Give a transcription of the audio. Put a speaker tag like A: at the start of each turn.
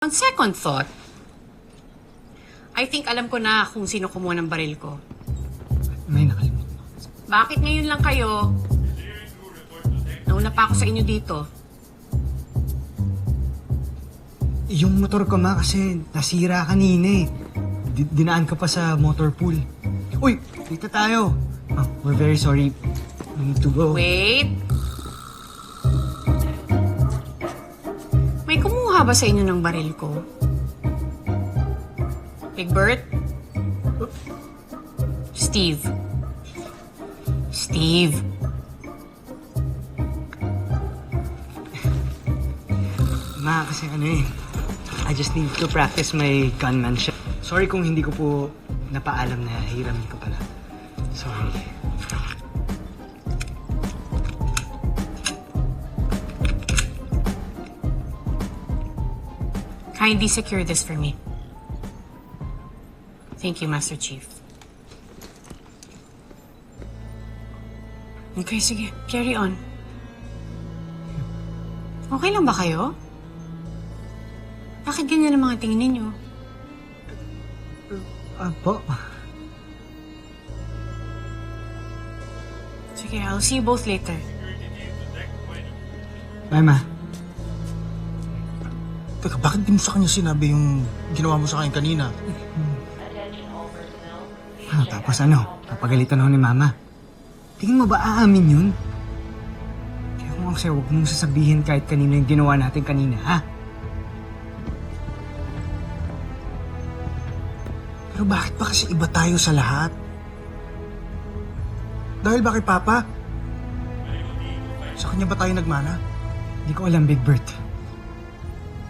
A: On second thought, I think alam ko na kung sino kumuha ng baril ko.
B: May nakalimutan.
A: Bakit ngayon lang kayo? Nauna pa ako sa inyo dito.
B: Yung motor ko, ma, kasi nasira kanina eh. Dinaan ka pa sa motor pool. Uy, dito tayo. Oh, we're very sorry. We need to go.
A: Wait. May kumuha ba sa inyo ng baril ko? Big Bert? Steve? Steve?
B: Ma, kasi I just need to practice my gunmanship. Sorry kung hindi ko po napaalam na hiramin ko pala. Sorry.
A: Kindly secure this for me. Thank you, Master Chief. Okay, sige. Carry on. Okay lang ba kayo? Bakit ganyan ang mga tingin ninyo?
B: Po.
A: Sige, I'll see you both later.
B: Bye, ma.
C: Teka, bakit di mo sa kanya sinabi yung ginawa mo sa akin kanina?
B: Tapos papagalitan ako ni mama. Tingin mo ba aamin yun? Kaya kung ako sa'yo, huwag mong sasabihin kahit kanino yung ginawa natin kanina, ha?
C: Pero bakit ba kasi iba tayo sa lahat? Dahil ba kay Papa? Sa kanya ba tayo nagmana?
B: Hindi ko alam, Big Bert.